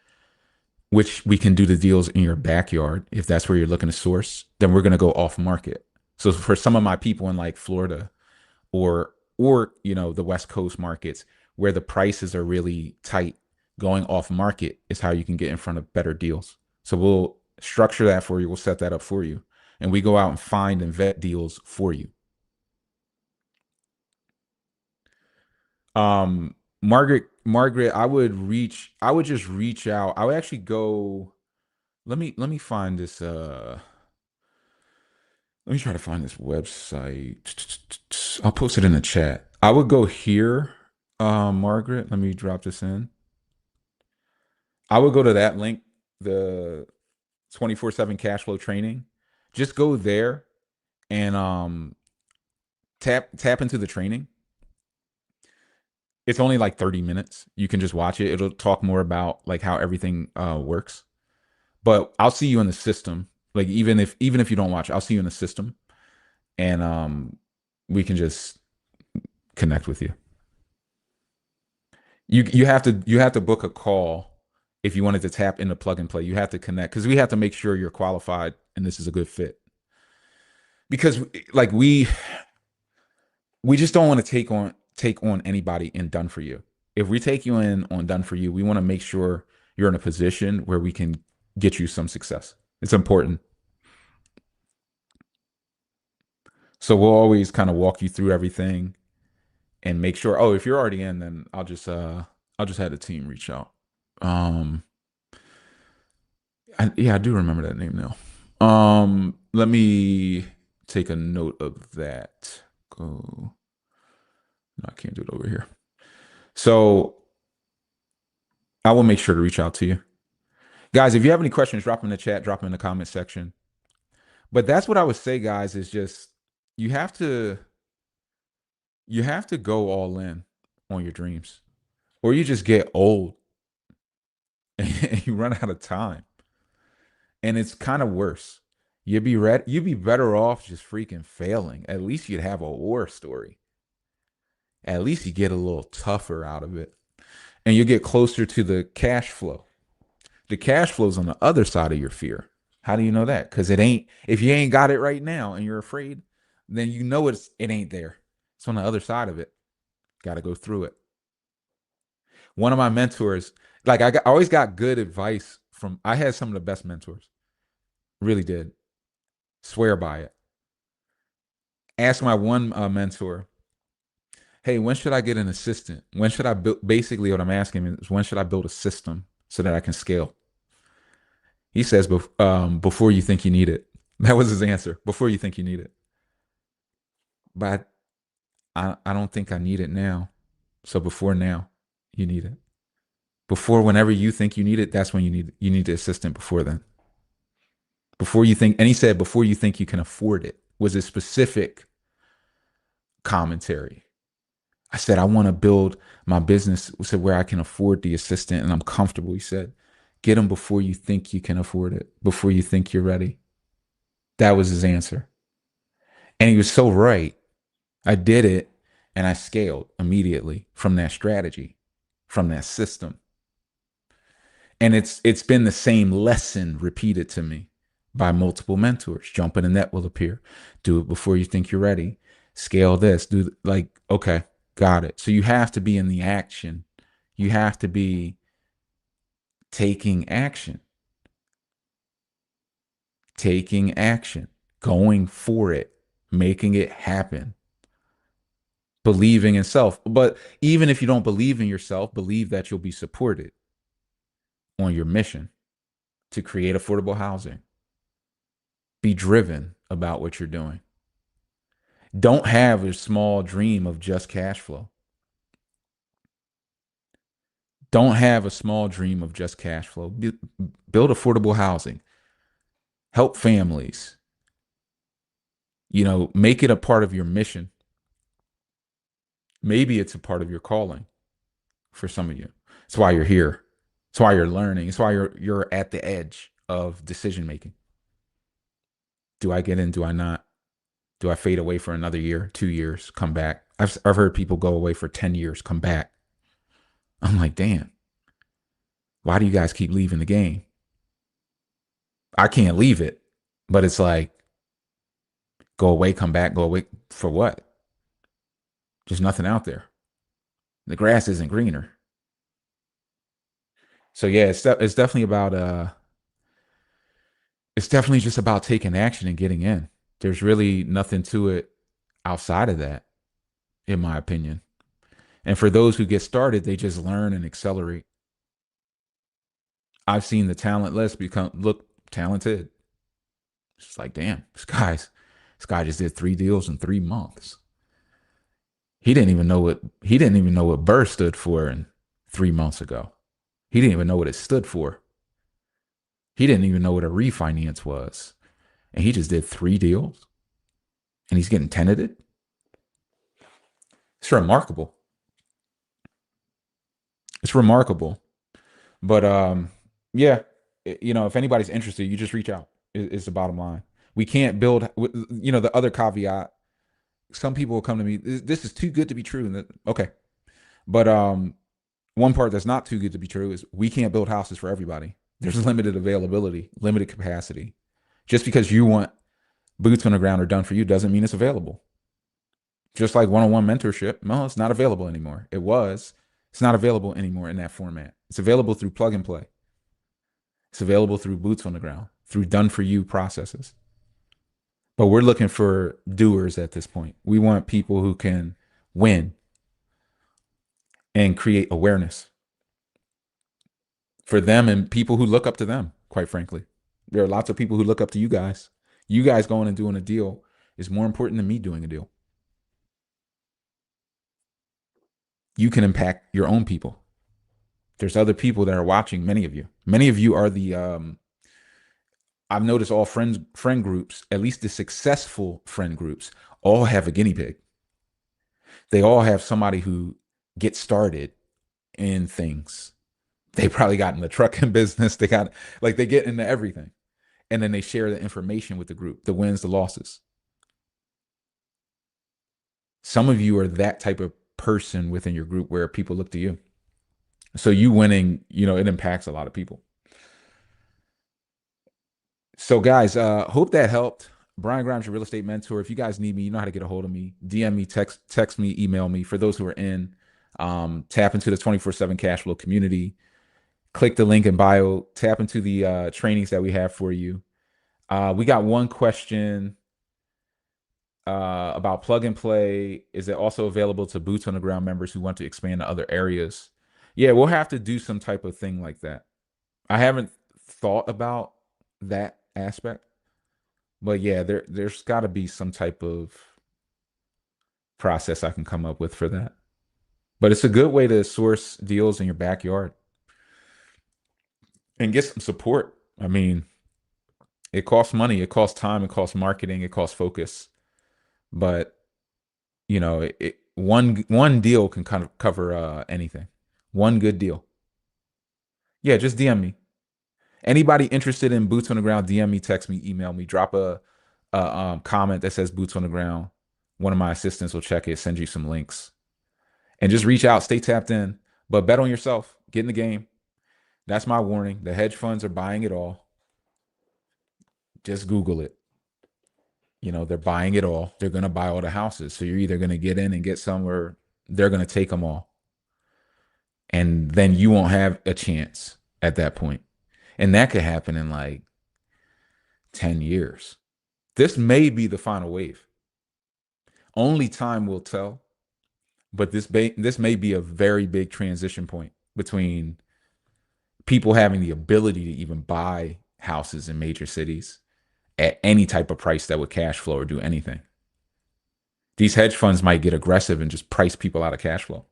which we can do the deals in your backyard. If that's where you're looking to source, then we're going to go off market. So for some of my people in like Florida or the West Coast markets where the prices are really tight, going off market is how you can get in front of better deals. So we'll structure that for you. We'll set that up for you. And we go out and find and vet deals for you. Margaret, I would just reach out. I would actually go, let me find this let me try to find this website. I'll post it in the chat. I would go here, Margaret. Let me drop this in. I would go to that link, the 24/7 cash flow training. Just go there and tap into the training. It's only like 30 minutes. You can just watch it. It'll talk more about like how everything works. But I'll see you in the system. Like even if you don't watch, I'll see you in the system, and we can just connect with you. You have to book a call if you wanted to tap into plug and play. You have to connect because we have to make sure you're qualified and this is a good fit. Because like we just don't want to take on anybody in done for you. If we take you in on done for you, we want to make sure you're in a position where we can get you some success. It's important. So we'll always kind of walk you through everything and make sure. Oh, if you're already in, then I'll just have the team reach out. Um yeah, I do remember that name now. Let me take a note of that. Go. No, I can't do it over here. So I will make sure to reach out to you. Guys, if you have any questions, drop them in the chat, drop them in the comment section. But that's what I would say, guys, is just you have to you have to go all in on your dreams. Or you just get old and you run out of time. And it's kind of worse. You'd be better off just freaking failing. At least you'd have a war story. At least you get a little tougher out of it. And you get closer to the cash flow. The cash flow is on the other side of your fear. How do you know that? Because it ain't, if you ain't got it right now and you're afraid, then you know it ain't there. It's on the other side of it. Got to go through it. One of my mentors, like I always got good advice from, I had some of the best mentors. Really did. Swear by it. Ask my one mentor, hey, when should I get an assistant? When should I build? Basically, what I'm asking is, when should I build a system so that I can scale? He says, before you think you need it. That was his answer. Before you think you need it. But I don't think I need it now. So before now, you need it. Before whenever you think you need it, that's when you need the assistant before then. Before you think, and he said, before you think you can afford it was a specific commentary. I said, I want to build my business so where I can afford the assistant and I'm comfortable. He said, get them before you think you can afford it, before you think you're ready. That was his answer. And he was so right. I did it and I scaled immediately from that strategy, from that system. And it's been the same lesson repeated to me by multiple mentors. Jump in the net will appear. Do it before you think you're ready. Scale this. Do like, okay, got it. So you have to be in the action. You have to be taking action. Taking action. Going for it. Making it happen. Believing in self. But even if you don't believe in yourself, believe that you'll be supported on your mission to create affordable housing. Be driven about what you're doing. Don't have a small dream of just cash flow. Don't have a small dream of just cash flow. Build affordable housing. Help families. Make it a part of your mission. Maybe it's a part of your calling for some of you. That's why you're here. That's why you're learning. It's why you're at the edge of decision making. Do I get in? Do I not? Do I fade away for another year, 2 years, come back? I've heard people go away for 10 years, come back. I'm like, damn, why do you guys keep leaving the game? I can't leave it, but it's like, go away, come back, go away for what? There's nothing out there. The grass isn't greener. So yeah, it's definitely about it's definitely just about taking action and getting in. There's really nothing to it outside of that, in my opinion. And for those who get started, they just learn and accelerate. I've seen the talent list become look talented. It's just like, damn, this guy just did 3 deals in 3 months. He didn't even know what Burr stood for in 3 months ago. He didn't even know what it stood for. He didn't even know what a refinance was. And he just did 3 deals and he's getting tenanted. It's remarkable. It's remarkable. But yeah, if anybody's interested, you just reach out. Is the bottom line. We can't build. The other caveat. Some people will come to me. This is too good to be true. And okay, but one part that's not too good to be true is we can't build houses for everybody. There's limited availability, limited capacity. Just because you want boots on the ground or done for you doesn't mean it's available. Just like one-on-one mentorship, no, it's not available anymore. It was. It's not available anymore in that format. It's available through plug and play. It's available through boots on the ground, through done for you processes. But we're looking for doers at this point. We want people who can win and create awareness for them and people who look up to them, quite frankly. There are lots of people who look up to you guys. You guys going and doing a deal is more important than me doing a deal. You can impact your own people. There's other people that are watching, many of you. Many of you are the I've noticed all friend groups, at least the successful friend groups, all have a guinea pig. They all have somebody who gets started in things. They probably got in the trucking business. They got like they get into everything. And then they share the information with the group, the wins, the losses. Some of you are that type of person within your group where people look to you. So you winning, it impacts a lot of people. So guys, hope that helped. Brian Grimes, your real estate mentor. If you guys need me, you know how to get a hold of me. DM me, text me, email me. For those who are in, tap into the 24/7 cash flow community. Click the link in bio. Tap into the trainings that we have for you. We got one question about plug and play. Is it also available to boots on the ground members who want to expand to other areas? Yeah, we'll have to do some type of thing like that. I haven't thought about that aspect, but yeah, there's got to be some type of process I can come up with for that. But it's a good way to source deals in your backyard and get some support. I mean, it costs money, it costs time, it costs marketing, it costs focus. But one deal can kind of cover anything. One good deal. Yeah, just DM me. Anybody interested in boots on the ground, DM me, text me, email me, drop a comment that says boots on the ground. One of my assistants will check it, send you some links, and just reach out. Stay tapped in, but bet on yourself. Get in the game. That's my warning. The hedge funds are buying it all. Just Google it. They're buying it all. They're going to buy all the houses. So you're either going to get in and get some, or they're going to take them all. And then you won't have a chance at that point. And that could happen in like 10 years. This may be the final wave. Only time will tell. But this may be a very big transition point between people having the ability to even buy houses in major cities at any type of price that would cash flow or do anything. These hedge funds might get aggressive and just price people out of cash flow.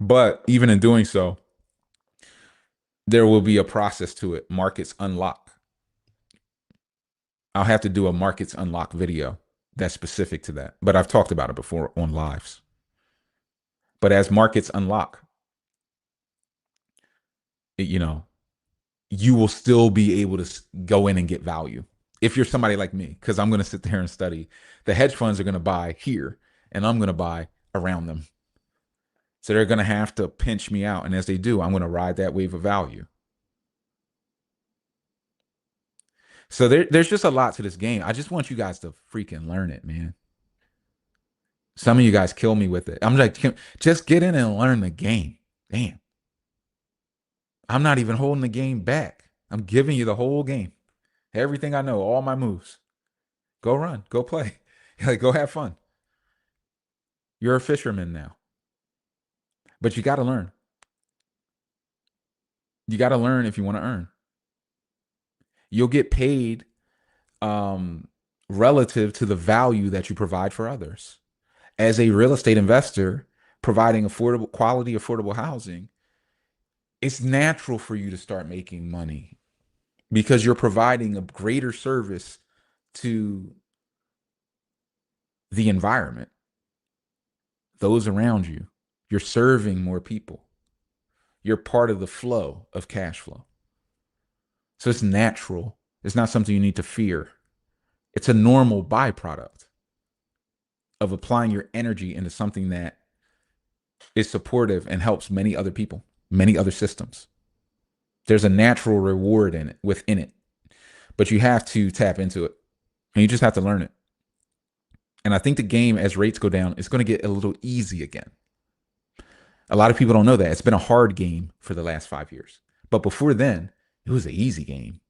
But even in doing so, there will be a process to it. Markets unlock. I'll have to do a markets unlock video that's specific to that. But I've talked about it before on lives. But as markets unlock, you will still be able to go in and get value. If you're somebody like me, because I'm going to sit there and study, the hedge funds are going to buy here and I'm going to buy around them. So they're going to have to pinch me out. And as they do, I'm going to ride that wave of value. So there's just a lot to this game. I just want you guys to freaking learn it, man. Some of you guys kill me with it. I'm like, just get in and learn the game. Damn. I'm not even holding the game back. I'm giving you the whole game. Everything I know, all my moves. Go run, go play. Like, go have fun. You're a fisherman now, but you got to learn. You got to learn if you want to earn. You'll get paid um, relative to the value that you provide for others. As a real estate investor, providing affordable, quality, affordable housing, it's natural for you to start making money because you're providing a greater service to the environment, those around you. You're serving more people. You're part of the flow of cash flow. So it's natural. It's not something you need to fear. It's a normal byproduct of applying your energy into something that is supportive and helps many other people, many other systems. There's a natural reward in it, within it, but you have to tap into it and you just have to learn it. And I think the game, as rates go down, is going to get a little easy again. A lot of people don't know that. It's been a hard game for the last 5 years. But before then, it was an easy game.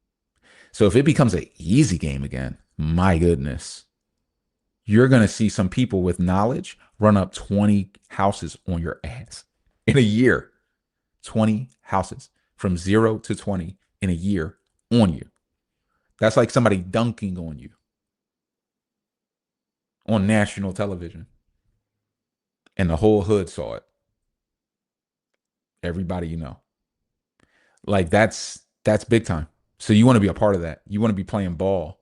So if it becomes an easy game again, my goodness, you're going to see some people with knowledge run up 20 houses on your ass in a year. 20 houses from 0 to 20 in a year on you. That's like somebody dunking on you on national television. And the whole hood saw it. Everybody you know. Like that's big time. So you want to be a part of that. You want to be playing ball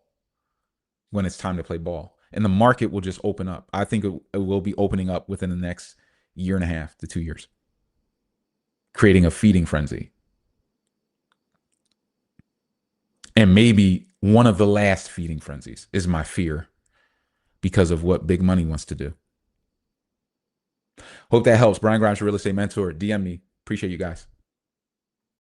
when it's time to play ball. And the market will just open up. I think it will be opening up within the next year and a half to 2 years, creating a feeding frenzy. And maybe one of the last feeding frenzies is my fear because of what big money wants to do. Hope that helps. Brian Grimes, your real estate mentor. DM me. Appreciate you guys.